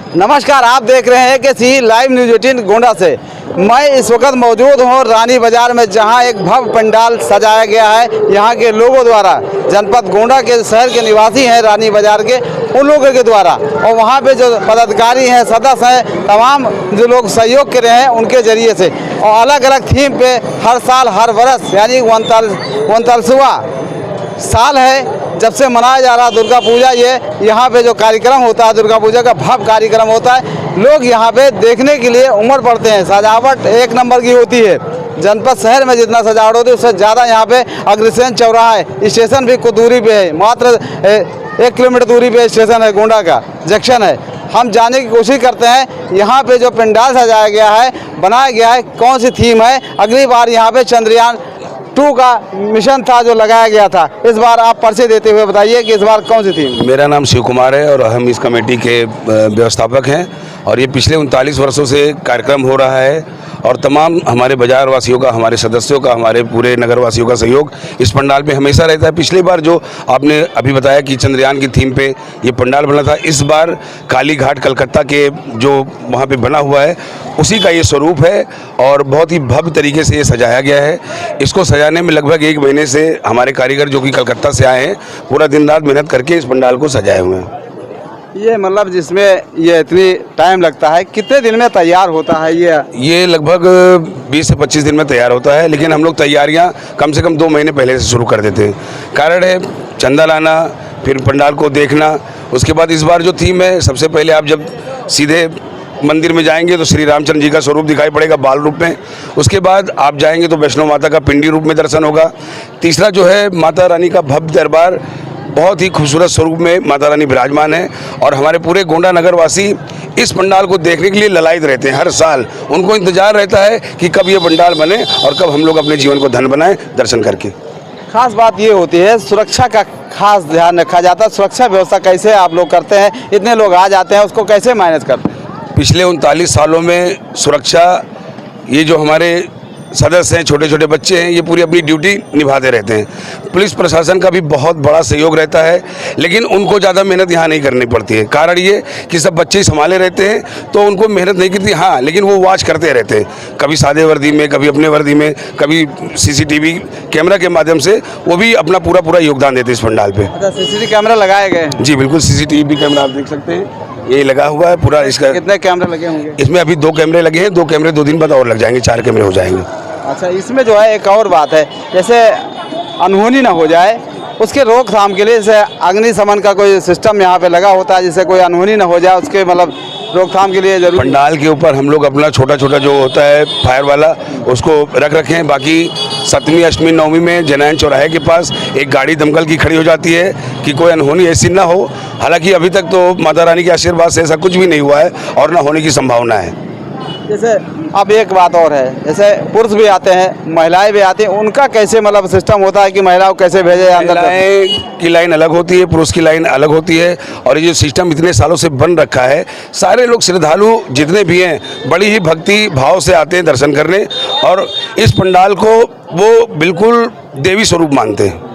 नमस्कार, आप देख रहे हैं कि सी लाइव न्यूज़ 18 गोंडा से। मैं इस वक्त मौजूद हूँ रानी बाजार में, जहाँ एक भव्य पंडाल सजाया गया है यहाँ के लोगों द्वारा। जनपद गोंडा के शहर के निवासी हैं रानी बाजार के, उन लोगों के द्वारा, और वहाँ पे जो पदाधिकारी हैं, सदस्य हैं, तमाम जो लोग सहयोग कर रहे हैं उनके ज़रिए से, और अलग अलग थीम पे हर साल हर वर्ष यानी 39वां साल है जब से मनाया जा रहा दुर्गा पूजा। ये यहाँ पे जो कार्यक्रम होता है दुर्गा पूजा का भव्य कार्यक्रम होता है। लोग यहाँ पे देखने के लिए उमड़ पड़ते हैं। सजावट एक नंबर की होती है। जनपद शहर में जितना सजावट होती है उससे ज़्यादा यहाँ पे अग्रसेन चौराहा है। स्टेशन भी कुछ दूरी पे है, मात्र 1 किलोमीटर दूरी पे स्टेशन है, गोंडा का जंक्शन है। हम जानने की कोशिश करते हैं यहाँ पे जो पंडाल सजाया गया है, बनाया गया है, कौन सी थीम है। अगली बार यहाँ पे चंद्रयान 2 का मिशन था जो लगाया गया था। इस बार आप परिचय देते हुए बताइए कि इस बार कौन सी थी। मेरा नाम शिव कुमार है और हम इस कमेटी के व्यवस्थापक हैं, और ये पिछले 39 वर्षों से कार्यक्रम हो रहा है, और तमाम हमारे बाजार वासियों का, हमारे सदस्यों का, हमारे पूरे नगर वासियों का सहयोग इस पंडाल में हमेशा रहता है। पिछली बार जो आपने अभी बताया कि चंद्रयान की थीम पे ये पंडाल बना था, इस बार काली घाट कलकत्ता के जो वहाँ पे बना हुआ है उसी का ये स्वरूप है, और बहुत ही भव्य तरीके से ये सजाया गया है। इसको सजाने में लगभग 1 महीने से हमारे कारीगर जो कि कलकत्ता से आए हैं, पूरा दिन रात मेहनत करके इस पंडाल को सजाए हुए हैं। ये मतलब जिसमें ये इतनी टाइम लगता है, कितने दिन में तैयार होता है ये लगभग 20 से 25 दिन में तैयार होता है, लेकिन हम लोग तैयारियां कम से कम 2 महीने पहले से शुरू कर देते हैं। कारण है चंदा लाना, फिर पंडाल को देखना। उसके बाद इस बार जो थीम है, सबसे पहले आप जब सीधे मंदिर में जाएंगे तो श्री रामचंद्र जी का स्वरूप दिखाई पड़ेगा बाल रूप में। उसके बाद आप जाएंगे तो वैष्णो माता का पिंडी रूप में दर्शन होगा। तीसरा जो है माता रानी का भव्य दरबार, बहुत ही खूबसूरत स्वरूप में माता रानी विराजमान है, और हमारे पूरे गोंडा नगर वासी इस पंडाल को देखने के लिए ललायत रहते हैं। हर साल उनको इंतजार रहता है कि कब ये पंडाल बने और कब हम लोग अपने जीवन को धन बनाएं दर्शन करके। खास बात ये होती है सुरक्षा का खास ध्यान रखा जाता है। सुरक्षा व्यवस्था कैसे आप लोग करते हैं? इतने लोग आ जाते हैं, उसको कैसे मैनेज करते हैं? पिछले 39 सालों में सुरक्षा, ये जो हमारे सदस्य हैं, छोटे छोटे बच्चे हैं, ये पूरी अपनी ड्यूटी निभाते रहते हैं। पुलिस प्रशासन का भी बहुत बड़ा सहयोग रहता है, लेकिन उनको ज़्यादा मेहनत यहाँ नहीं करनी पड़ती है। कारण ये कि सब बच्चे संभाले रहते हैं, तो उनको मेहनत नहीं करती। हाँ, लेकिन वो वॉच करते रहते हैं, कभी सादे वर्दी में, कभी अपने वर्दी में, कभी CCTV कैमरा के माध्यम से वो भी अपना पूरा योगदान देते हैं इस पंडाल पे। अच्छा, CCTV कैमरा लगाए गए? जी बिल्कुल, CCTV कैमरा आप देख सकते हैं, ये लगा हुआ है पूरा। इसका कितने कैमरे लगे होंगे? इसमें अभी 2 कैमरे लगे हैं, 2 कैमरे 2 दिन बाद और लग जाएंगे, 4 कैमरे हो जाएंगे। अच्छा, इसमें जो है एक और बात है, जैसे अनहोनी ना हो जाए उसके रोकथाम के लिए जैसे अग्निशमन का कोई सिस्टम यहाँ पे लगा होता है, जिससे कोई अनहोनी ना हो जाए, उसके मतलब रोकथाम के लिए जरूर पंडाल के ऊपर हम लोग अपना छोटा जो होता है फायर वाला उसको रख रखे हैं। बाकी 7वीं 8वीं 9वीं में जनायन चौराहे के पास एक गाड़ी दमकल की खड़ी हो जाती है कि कोई अनहोनी ऐसी ना हो। हालांकि अभी तक तो माता रानी के आशीर्वाद से ऐसा कुछ भी नहीं हुआ है और ना होने की संभावना है। जैसे अब एक बात और है, जैसे पुरुष भी आते हैं, महिलाएं भी आती हैं, उनका कैसे मतलब सिस्टम होता है कि महिलाओं को कैसे भेजे अंदर? महिलाएं की लाइन अलग होती है, पुरुष की लाइन अलग होती है, और ये जो सिस्टम इतने सालों से बन रखा है, सारे लोग श्रद्धालु जितने भी हैं बड़ी ही भक्ति भाव से आते हैं दर्शन करने, और इस पंडाल को वो बिल्कुल देवी स्वरूप मानते हैं।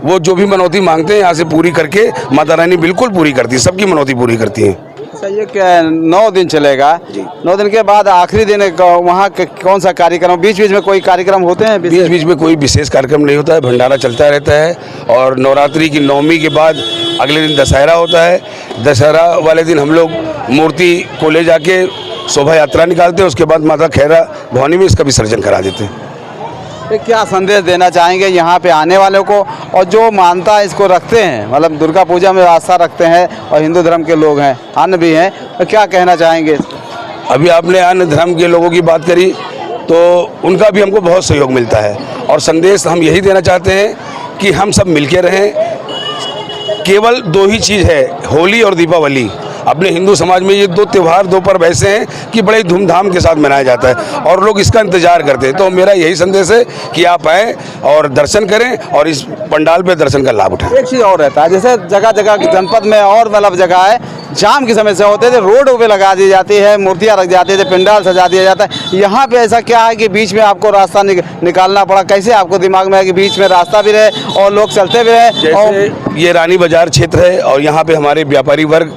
वो जो भी मनौती मांगते हैं यहाँ से पूरी करके माता रानी बिल्कुल पूरी करती है, सबकी मनौती पूरी करती है। अच्छा, ये क्या 9 दिन चलेगा? 9 दिन के बाद आखिरी दिन वहाँ कौन सा कार्यक्रम? बीच बीच में कोई कार्यक्रम होते हैं? बीच बीच में कोई विशेष कार्यक्रम नहीं होता है, भंडारा चलता रहता है। और नवरात्रि की 9वीं के बाद अगले दिन दशहरा होता है। दशहरा वाले दिन हम लोग मूर्ति को ले जाके शोभा यात्रा निकालते हैं, उसके बाद माता खैरा भवानी में इसका विसर्जन करा देते हैं। क्या संदेश देना चाहेंगे यहाँ पे आने वालों को, और जो मानता इसको रखते हैं, मतलब दुर्गा पूजा में आस्था रखते हैं और हिंदू धर्म के लोग हैं, अन्य भी हैं, तो क्या कहना चाहेंगे? अभी आपने अन्य धर्म के लोगों की बात करी तो उनका भी हमको बहुत सहयोग मिलता है, और संदेश हम यही देना चाहते हैं कि हम सब मिलके रहें। केवल 2 ही चीज़ है, होली और दीपावली। अपने हिंदू समाज में ये 2 त्यौहार, 2 पर्व ऐसे हैं कि बड़े धूमधाम के साथ मनाया जाता है, और लोग इसका इंतजार करते हैं। तो मेरा यही संदेश है कि आप आएँ और दर्शन करें और इस पंडाल पे दर्शन का लाभ उठाएं। एक चीज़ और रहता है, जैसे जगह जगह जनपद में और मतलब जगह है, जाम की समस्या होती है, तो रोड पे लगा दी जाती है, मूर्तियाँ रख जाती है, पंडाल सजा दिया जाता है। यहाँ पे ऐसा क्या है कि बीच में आपको रास्ता निकालना पड़ा? कैसे आपको दिमाग में है कि बीच में रास्ता भी रहे और लोग चलते भी रहे? जैसे ये रानी बाजार क्षेत्र है, और यहाँ पे हमारे व्यापारी वर्ग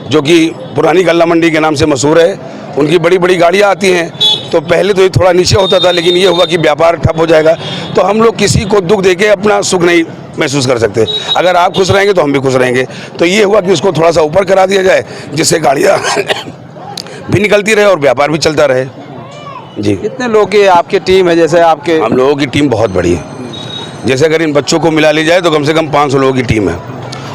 जो कि पुरानी गल्ला मंडी के नाम से मशहूर है, उनकी बड़ी बड़ी गाड़ियाँ आती हैं। तो पहले तो ये थोड़ा नीचे होता था, लेकिन ये हुआ कि व्यापार ठप हो जाएगा, तो हम लोग किसी को दुख देके अपना सुख नहीं महसूस कर सकते। अगर आप खुश रहेंगे तो हम भी खुश रहेंगे। तो ये हुआ कि उसको थोड़ा सा ऊपर करा दिया जाए, जिससे गाड़ियाँ भी निकलती रहे और व्यापार भी चलता रहे। जी। कितने लोग की आपकी टीम है? जैसे आपके हम लोगों की टीम बहुत बड़ी है। जैसे अगर इन बच्चों को मिला ली जाए तो कम से कम 500 लोगों की टीम है,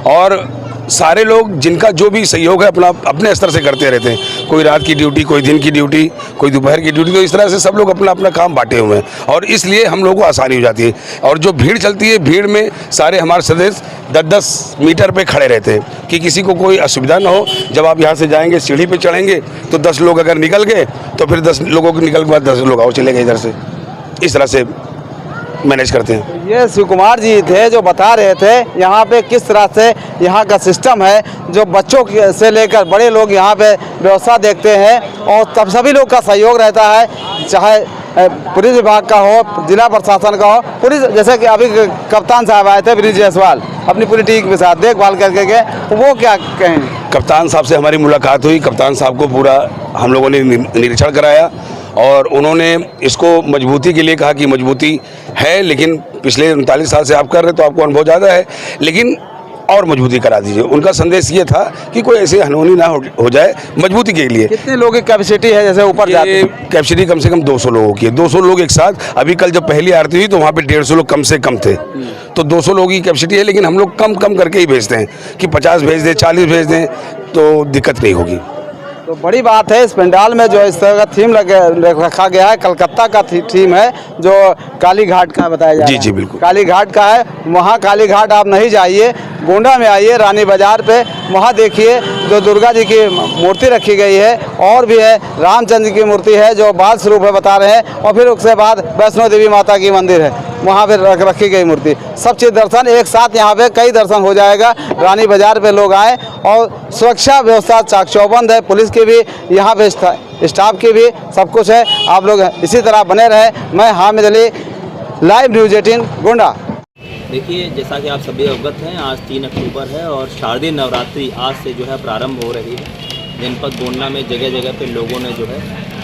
और सारे लोग जिनका जो भी सहयोग है अपना अपने स्तर से करते रहते हैं। कोई रात की ड्यूटी, कोई दिन की ड्यूटी, कोई दोपहर की ड्यूटी, तो इस तरह से सब लोग अपना अपना काम बांटे हुए हैं, और इसलिए हम लोगों को आसानी हो जाती है। और जो भीड़ चलती है, भीड़ में सारे हमारे सदस्य 10-10 मीटर पे खड़े रहते हैं कि किसी को कोई असुविधा ना हो। जब आप यहाँ से जाएंगे, सीढ़ी पे चढ़ेंगे, तो 10 लोग अगर निकल गए तो फिर 10 लोगों के निकल के बाद 10 लोग और चले गए इधर से। इस तरह से मैनेज करते हैं। ये शिव कुमार जी थे जो बता रहे थे यहाँ पे किस तरह से यहाँ का सिस्टम है, जो बच्चों से लेकर बड़े लोग यहाँ पे व्यवस्था देखते हैं, और तब सभी लोग का सहयोग रहता है, चाहे पुलिस विभाग का हो, जिला प्रशासन का हो, पुलिस, जैसे कि अभी कप्तान साहब आए थे ब्रिज जायसवाल अपनी पूरी टीम के साथ देखभाल करके गए, वो क्या कहेंगे? कप्तान साहब से हमारी मुलाकात हुई, कप्तान साहब को पूरा हम लोगों ने निरीक्षण कराया, और उन्होंने इसको मजबूती के लिए कहा कि मजबूती है, लेकिन पिछले 39 साल से आप कर रहे तो आपको अनुभव ज़्यादा है, लेकिन और मजबूती करा दीजिए। उनका संदेश ये था कि कोई ऐसी अनहोनी ना हो जाए, मजबूती के लिए। कितने लोगों की कैपेसिटी है? जैसे ऊपर जाते ये कैपेसिटी कम से कम 200 लोगों की है, 200 लोग एक साथ। अभी कल जब पहली आरती हुई तो वहाँ पे 150 लोग कम से कम थे, तो 200 लोगों की कैपेसिटी है, लेकिन हम लोग कम कम करके ही भेजते हैं कि 50 भेज दें, 40 भेज दें, तो दिक्कत नहीं होगी। तो बड़ी बात है, इस पंडाल में जो इस तरह का थीम रखा गया है, कलकत्ता का थीम है, जो काली घाट का बताया जा रहा है। जी जी बिल्कुल, काली घाट का है। वहाँ काली घाट आप नहीं जाइए, गोंडा में आइए, रानी बाजार पे, वहाँ देखिए जो दुर्गा जी की मूर्ति रखी गई है, और भी है रामचंद्र की मूर्ति है जो बाल स्वरूप है बता रहे हैं, और फिर उसके बाद वैष्णो देवी माता की मंदिर है, वहाँ पे रखी गई मूर्ति। सब चीज़ दर्शन एक साथ यहाँ पे कई दर्शन हो जाएगा। रानी बाजार पे लोग आए, और सुरक्षा व्यवस्था चाक चौबंद है, पुलिस की भी यहाँ पे स्टाफ की भी सब कुछ है। आप लोग इसी तरह बने रहे। मैं हामिद अली, लाइव न्यूज़ 18 गोंडा। देखिए, जैसा कि आप सभी अवगत हैं, आज 3 अक्टूबर है और शारदीय नवरात्रि आज से जो है प्रारंभ हो रही है। जनपद गोंडा में जगह जगह पे लोगों ने जो है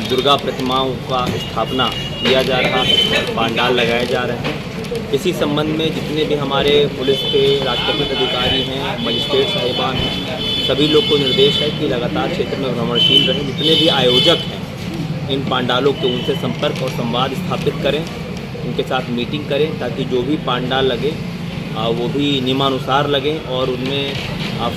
दुर्गा प्रतिमाओं का स्थापना किया जा रहा है, पंडाल लगाए जा रहे हैं। इसी संबंध में जितने भी हमारे पुलिस के राजपत्रित अधिकारी हैं, मजिस्ट्रेट साहिबान हैं, सभी लोग को निर्देश है कि लगातार क्षेत्र में भ्रमणशील रहें। जितने भी आयोजक हैं इन पंडालों के, उनसे संपर्क और संवाद स्थापित करें, उनके साथ मीटिंग करें, ताकि जो भी पंडाल लगे वो भी नियमानुसार लगें, और उनमें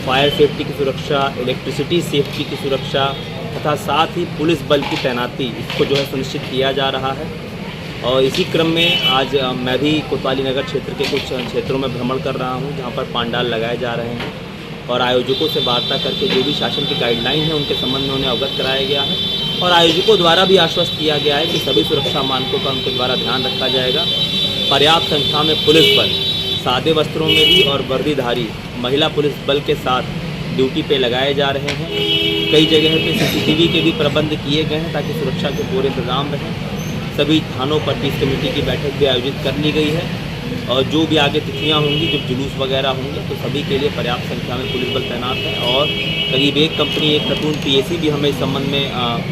फायर सेफ्टी की सुरक्षा, इलेक्ट्रिसिटी सेफ्टी की सुरक्षा तथा साथ ही पुलिस बल की तैनाती, इसको जो है सुनिश्चित किया जा रहा है। और इसी क्रम में आज मैं भी कोतवाली नगर क्षेत्र के कुछ क्षेत्रों में भ्रमण कर रहा हूं, जहां पर पंडाल लगाए जा रहे हैं, और आयोजकों से वार्ता करके जो भी शासन की गाइडलाइन है उनके संबंध में उन्हें अवगत कराया गया है, और आयोजकों द्वारा भी आश्वस्त किया गया है कि सभी सुरक्षा मानकों का उनके द्वारा ध्यान रखा जाएगा। पर्याप्त संख्या में पुलिस बल सादे वस्त्रों में भी और वर्दीधारी महिला पुलिस बल के साथ ड्यूटी पे लगाए जा रहे हैं। कई जगह पे CCTV के भी प्रबंध किए गए हैं ताकि सुरक्षा के पूरे इंतजाम रहें। सभी थानों पर 30 कमेटी की बैठक भी आयोजित कर ली गई है, और जो भी आगे तिथियां होंगी, जब जुलूस वगैरह होंगे, तो सभी के लिए पर्याप्त संख्या में पुलिस बल तैनात है। और करीब एक कंपनी, एक प्लाटून PAC भी हमें इस संबंध में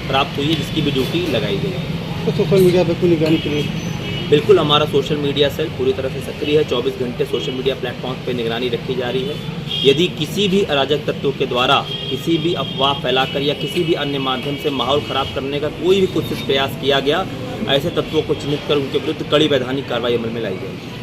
प्राप्त हुई है, जिसकी भी ड्यूटी लगाई गई है। तो सोशल मीडिया पर कोई निगरानी के लिए बिल्कुल हमारा सोशल मीडिया सेल पूरी तरह से सक्रिय है। 24 घंटे सोशल मीडिया प्लेटफॉर्म पर निगरानी रखी जा रही है। यदि किसी भी अराजक तत्वों के द्वारा किसी भी अफवाह फैलाकर या किसी भी अन्य माध्यम से माहौल ख़राब करने का कोई भी कुछ प्रयास किया गया, ऐसे तत्वों को चिन्हित कर उनके विरुद्ध कड़ी वैधानिक कार्रवाई अमल में लाई जाएगी।